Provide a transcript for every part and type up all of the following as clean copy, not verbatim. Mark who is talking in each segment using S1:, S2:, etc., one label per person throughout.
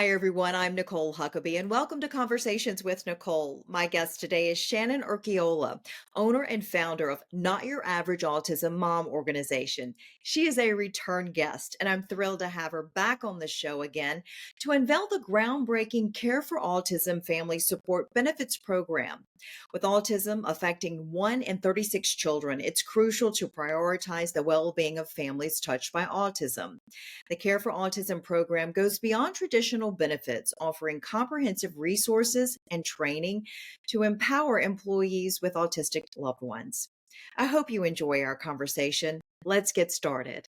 S1: Hi, everyone. I'm Nicole Huckabee, and welcome to Conversations with Nicole. My guest today is Shannon Urquiola, owner and founder of Not Your Average Autism Mom organization. She is a return guest, and I'm thrilled to have her back on the show again to unveil the groundbreaking Care for Autism Family Support Benefits Program. With autism affecting 1 in 36 children, it's crucial to prioritize the well being of families touched by autism. The Care for Autism program goes beyond traditional benefits, offering comprehensive resources and training to empower employees with autistic loved ones. I hope you enjoy our conversation. Let's get started.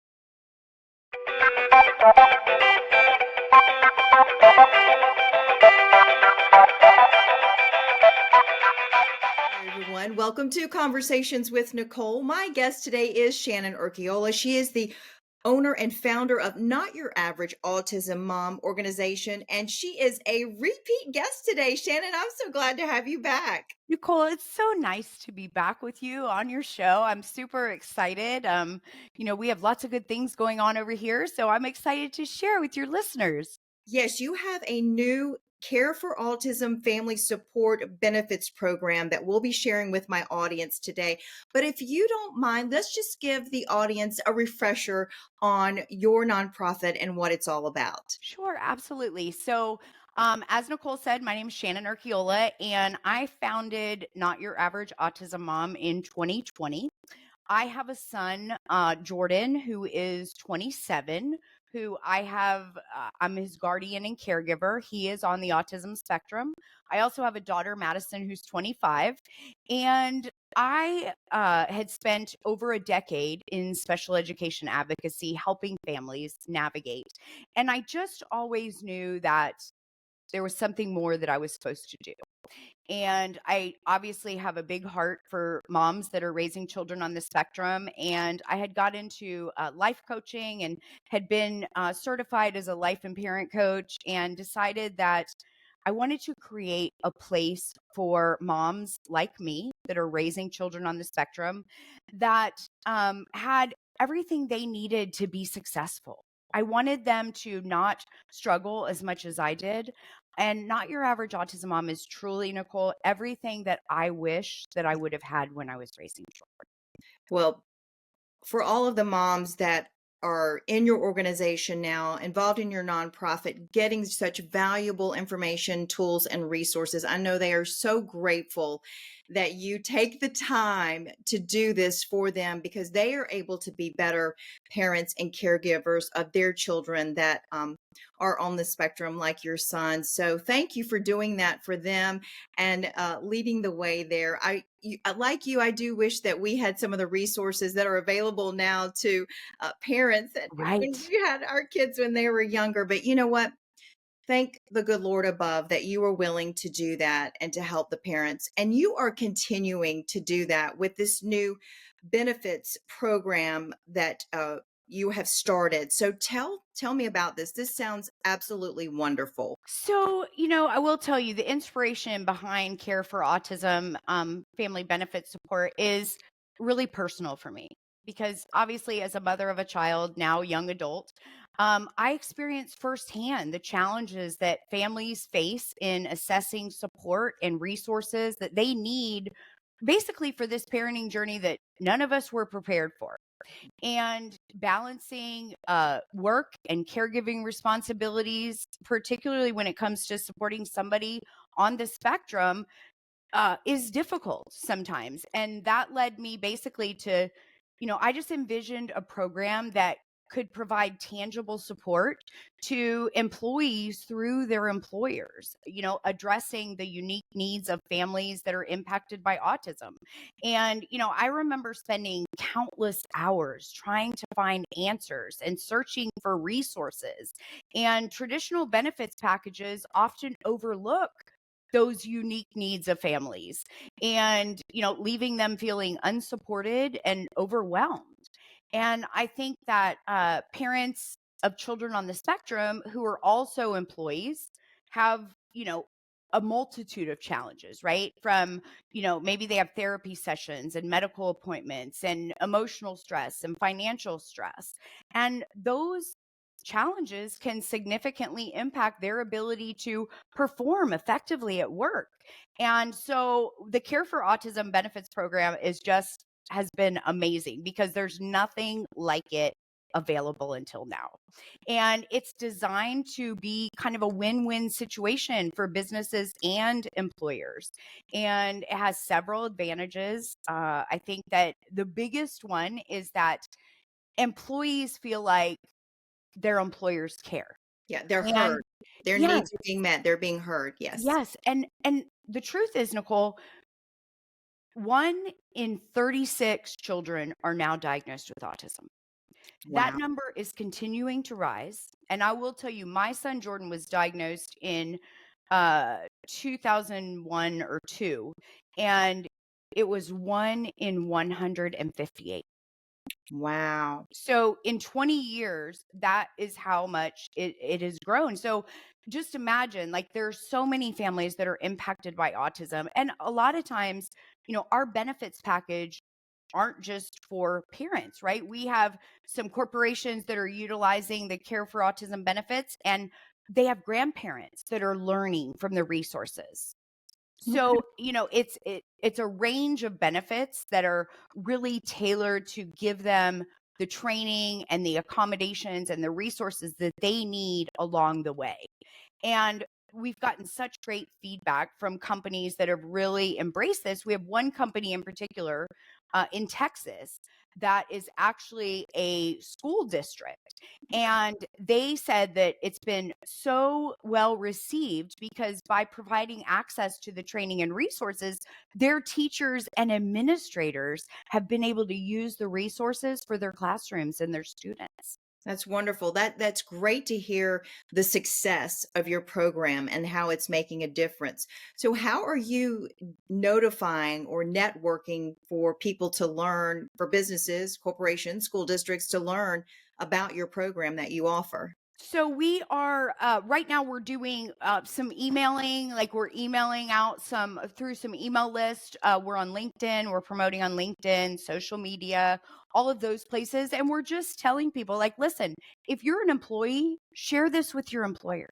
S1: Hi, everyone. Welcome to Conversations with Nicole. My guest today is Shannon Urquiola. She is the owner and founder of Not Your Average Autism Mom organization, and she is a repeat guest today. Shannon, I'm so glad to have you back.
S2: Nicole, it's so nice to be back with you on your show. I'm super excited. We have lots of good things going on over here, so I'm excited to share with your listeners.
S1: Yes, you have a new Care for Autism Family Support Benefits program that we'll be sharing with my audience today. But if you don't mind, let's just give the audience a refresher on your nonprofit and what it's all about.
S2: Sure, absolutely. As Nicole said, my name is Shannon Urquiola, and I founded Not Your Average Autism Mom in 2020. I have a son, Jordan, who is 27, I'm his guardian and caregiver. He is on the autism spectrum. I also have a daughter, Madison, who's 25. And I had spent over a decade in special education advocacy, helping families navigate. And I just always knew that there was something more that I was supposed to do. And I obviously have a big heart for moms that are raising children on the spectrum. And I had got into life coaching and had been certified as a life and parent coach, and decided that I wanted to create a place for moms like me that are raising children on the spectrum that had everything they needed to be successful. I wanted them to not struggle as much as I did. And Not Your Average Autism Mom is truly, Nicole, everything that I wish that I would have had when I was raising children.
S1: Well, for all of the moms that are in your organization now, involved in your nonprofit, getting such valuable information, tools, and resources, I know they are so grateful that you take the time to do this for them because they are able to be better parents and caregivers of their children that are on the spectrum, like your son. So, thank you for doing that for them and leading the way there. Like you, I do wish that we had some of the resources that are available now to parents that when
S2: Right.
S1: we had our kids when they were younger. But you know what? Thank the good Lord above that you were willing to do that and to help the parents. And you are continuing to do that with this new benefits program that you have started. So tell me about this. This sounds absolutely wonderful.
S2: I will tell you the inspiration behind Care for Autism family benefit support is really personal for me, because obviously, as a mother of a child, now young adult, I experienced firsthand the challenges that families face in assessing support and resources that they need basically for this parenting journey that none of us were prepared for. And balancing work and caregiving responsibilities, particularly when it comes to supporting somebody on the spectrum, is difficult sometimes. And that led me basically to, I just envisioned a program that could provide tangible support to employees through their employers, addressing the unique needs of families that are impacted by autism. And, I remember spending countless hours trying to find answers and searching for resources. And traditional benefits packages often overlook those unique needs of families, and leaving them feeling unsupported and overwhelmed. And I think that parents of children on the spectrum who are also employees have a multitude of challenges, right? From maybe they have therapy sessions and medical appointments and emotional stress and financial stress, and those challenges can significantly impact their ability to perform effectively at work. And so the Care for Autism benefits program is just has been amazing because there's nothing like it available until now. And it's designed to be kind of a win-win situation for businesses and employers. And it has several advantages. I think that the biggest one is that employees feel like their employers care.
S1: Yeah, they're
S2: And
S1: heard. Their
S2: yes,
S1: needs are being met. They're being heard. Yes.
S2: yes. And the truth is, Nicole, 1 in 36 children are now diagnosed with autism. That
S1: Wow.
S2: number is continuing to rise. And I will tell you, my son Jordan was diagnosed in 2001 or 2, and it was 1 in 158.
S1: Wow.
S2: So in 20 years, that is how much it has grown. So just imagine, like, there's so many families that are impacted by autism. And a lot of times, our benefits package aren't just for parents, right? We have some corporations that are utilizing the Care for Autism benefits, and they have grandparents that are learning from the resources.
S1: Okay.
S2: So, it's a range of benefits that are really tailored to give them the training and the accommodations and the resources that they need along the way. And we've gotten such great feedback from companies that have really embraced this. We have one company in particular in Texas that is actually a school district. And they said that it's been so well received because by providing access to the training and resources, their teachers and administrators have been able to use the resources for their classrooms and their students.
S1: That's wonderful. That's great to hear the success of your program and how it's making a difference. So how are you notifying or networking for people to learn, for businesses, corporations, school districts to learn about your program that you offer?
S2: So we are right now we're doing some emailing, like we're emailing out some through some email list. We're on LinkedIn, we're promoting on LinkedIn, social media, all of those places. And we're just telling people, like, listen, if you're an employee, share this with your employer.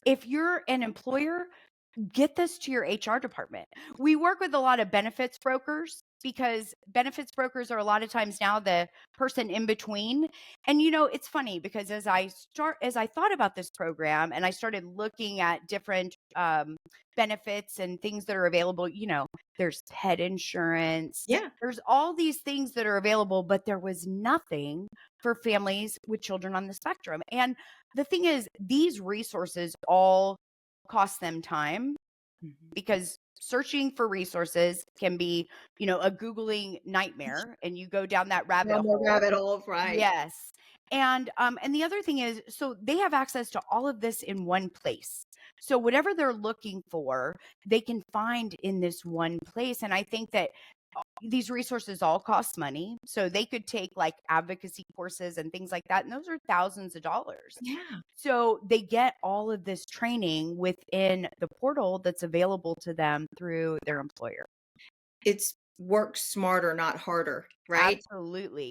S2: If you're an employer, get this to your HR department. We work with a lot of benefits brokers because benefits brokers are a lot of times now the person in between. And it's funny because as I thought about this program and I started looking at different benefits and things that are available, there's pet insurance.
S1: Yeah.
S2: There's all these things that are available, but there was nothing for families with children on the spectrum. And the thing is, these resources all cost them time
S1: Mhm.
S2: because searching for resources can be, a Googling nightmare and you go down that rabbit
S1: No more
S2: hole.
S1: rabbit hole, right?
S2: Yes. And the other thing is, so they have access to all of this in one place. So whatever they're looking for, they can find in this one place. And I think that these resources all cost money. So they could take like advocacy courses and things like that. And those are thousands of dollars.
S1: Yeah.
S2: So they get all of this training within the portal that's available to them through their employer.
S1: It's work smarter, not harder, right?
S2: Absolutely.
S1: You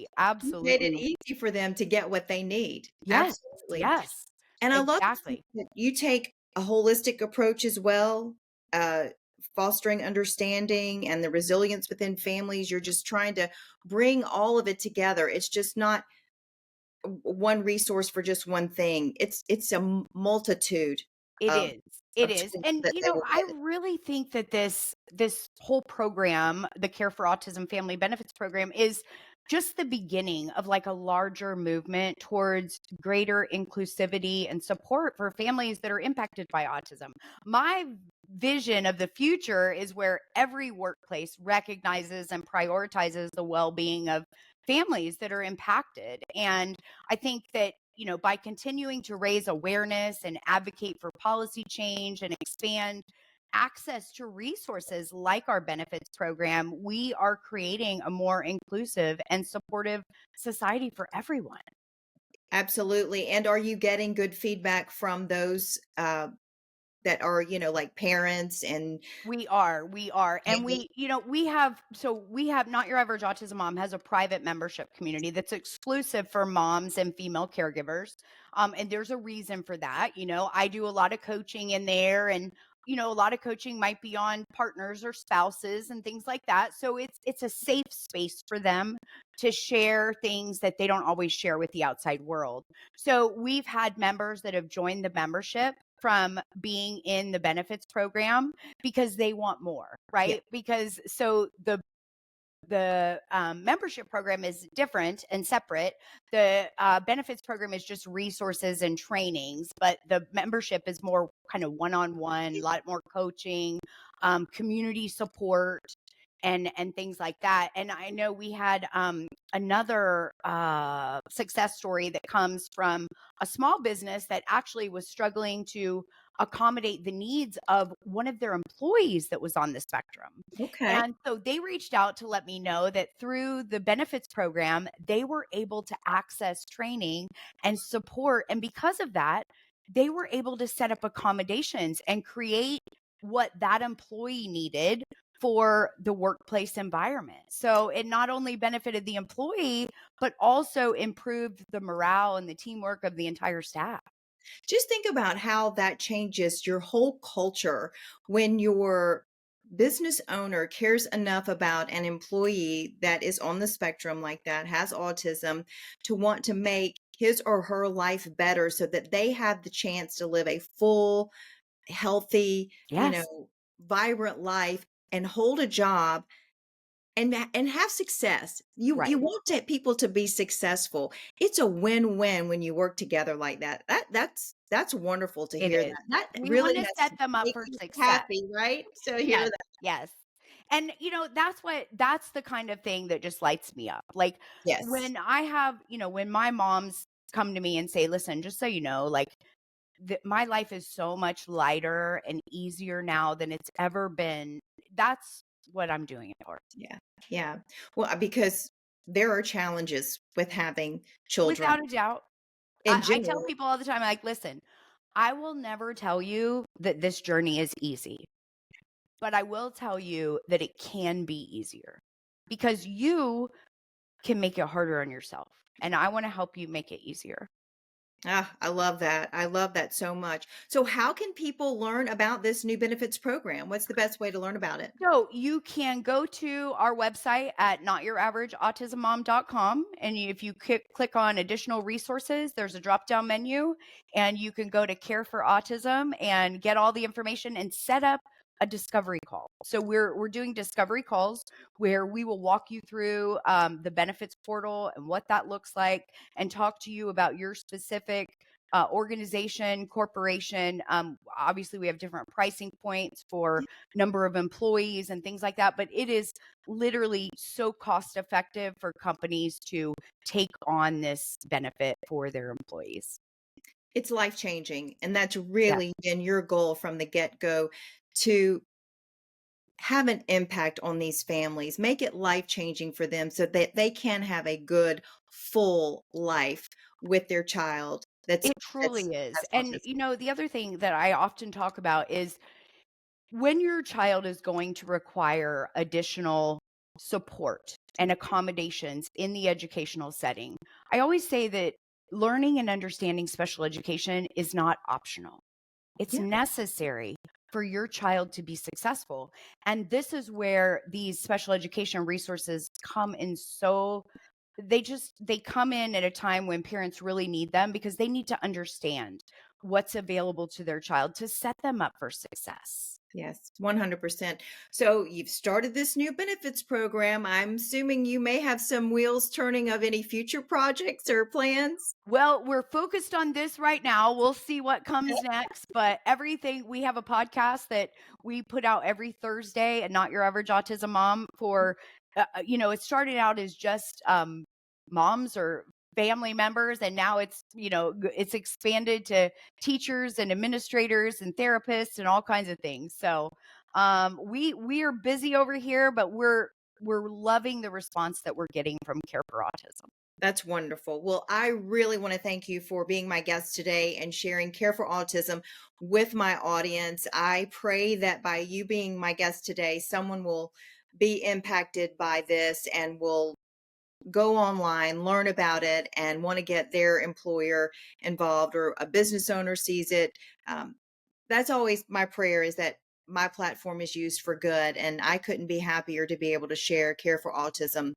S1: made it
S2: Absolutely.
S1: easy for them to get what they need.
S2: Yes.
S1: Absolutely.
S2: Yes.
S1: And I love the fact
S2: Exactly.
S1: that you take a holistic approach as well, uh, fostering understanding and the resilience within families. You're just trying to bring all of it together. It's just not one resource for just one thing. It's a multitude
S2: It
S1: of
S2: is. It is.
S1: tools
S2: And
S1: that they will
S2: I
S1: get.
S2: really think that this whole program, the Care for Autism Family Benefits program is just the beginning of like a larger movement towards greater inclusivity and support for families that are impacted by autism. My vision of the future is where every workplace recognizes and prioritizes the well-being of families that are impacted. And I think that, by continuing to raise awareness and advocate for policy change and expand access to resources like our benefits program, we are creating a more inclusive and supportive society for everyone.
S1: Absolutely. And are you getting good feedback from those that are, like parents and
S2: We are, and we have Not Your Average Autism Mom has a private membership community that's exclusive for moms and female caregivers, and there's a reason for that. I do a lot of coaching in there, and a lot of coaching might be on partners or spouses and things like that. So it's a safe space for them to share things that they don't always share with the outside world. So we've had members that have joined the membership from being in the benefits program because they want more,
S1: yeah.
S2: right? Because so the membership program is different and separate. The benefits program is just resources and trainings, but the membership is more kind of one-on-one, a lot more coaching, community support, and things like that. And I know we had another success story that comes from a small business that actually was struggling to accommodate the needs of one of their employees that was on the spectrum.
S1: Okay.
S2: And so they reached out to let me know that through the benefits program, they were able to access training and support. And because of that, they were able to set up accommodations and create what that employee needed for the workplace environment. So it not only benefited the employee, but also improved the morale and the teamwork of the entire staff.
S1: Just think about how that changes your whole culture when your business owner cares enough about an employee that is on the spectrum like that, has autism, to want to make his or her life better so that they have the chance to live a full, healthy,
S2: Yes,
S1: vibrant life and hold a job and have success. You
S2: right.
S1: want people to be successful. It's a win-win when you work together like that. That's wonderful to
S2: It
S1: hear
S2: is.
S1: that. That
S2: We
S1: really
S2: want to
S1: has to
S2: set them up
S1: make
S2: for
S1: you
S2: success.
S1: happy, right? To hear
S2: Yes,
S1: that.
S2: yes. And that's the kind of thing that just lights me up. Like
S1: Yes.
S2: when I have, when my moms come to me and say, "Listen, just so you know, like my life is so much lighter and easier now than it's ever been." That's what I'm doing it for.
S1: Yeah. Yeah. Well, because there are challenges with having children
S2: Without a doubt.
S1: in
S2: I tell
S1: general.
S2: people all the time, like, "Listen, I will never tell you that this journey is easy. But I will tell you that it can be easier because you can make it harder on yourself. And I want to help you make it easier.
S1: Ah, I love that. I love that so much. So how can people learn about this new benefits program? What's the best way to learn about it?
S2: So you can go to our website at notyouraverageautismmom.com. And if you click on additional resources, there's a drop down menu and you can go to Care for Autism and get all the information and set up a discovery call. So we're doing discovery calls where we will walk you through the benefits portal and what that looks like and talk to you about your specific organization, corporation. Obviously, we have different pricing points for number of employees and things like that. But it is literally so cost effective for companies to take on this benefit for their employees.
S1: It's life changing, and that's
S2: Yeah,
S1: really been your goal from the get-go to have an impact on these families, make it life changing for them so that they can have a good, full life with their child
S2: it
S1: that's
S2: truly is.
S1: has
S2: And,
S1: autism.
S2: the other thing that I often talk about is when your child is going to require additional support and accommodations in the educational setting, I always say that learning and understanding special education is not optional. It's
S1: Yeah.
S2: necessary for your child to be successful. And this is where these special education resources come in they come in at a time when parents really need them because they need to understand what's available to their child to set them up for success.
S1: Yes, 100%. So you've started this new benefits program. I'm assuming you may have some wheels turning of any future projects or plans?
S2: Well, we're focused on this right now. We'll see what comes next, but everything we have a podcast that we put out every Thursday and Not Your Average Autism Mom for it started out as just moms or family members and now it's expanded to teachers and administrators and therapists and all kinds of things. So, we are busy over here, but we're loving the response that we're getting from Care for Autism.
S1: That's wonderful. Well, I really want to thank you for being my guest today and sharing Care for Autism with my audience. I pray that by you being my guest today, someone will be impacted by this and will go online, learn about it, and want to get their employer involved, or a business owner sees it. Um, that's always my prayer, is that my platform is used for good. And I couldn't be happier to be able to share Care for Autism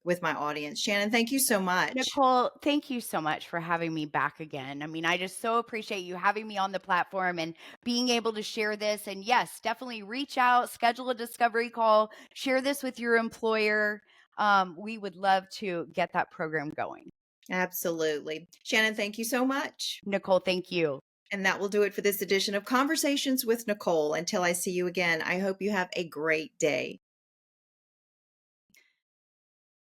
S1: with my audience. Shannon, thank you so much.
S2: Nicole, thank you so much for having me back again. I mean, I just so appreciate you having me on the platform and being able to share this. And yes, definitely reach out, schedule a discovery call, share this with your employer. We would love to get that program going.
S1: Absolutely. Shannon, thank you so much.
S2: Nicole, thank you.
S1: And that will do it for this edition of Conversations with Nicole. Until I see you again, I hope you have a great day.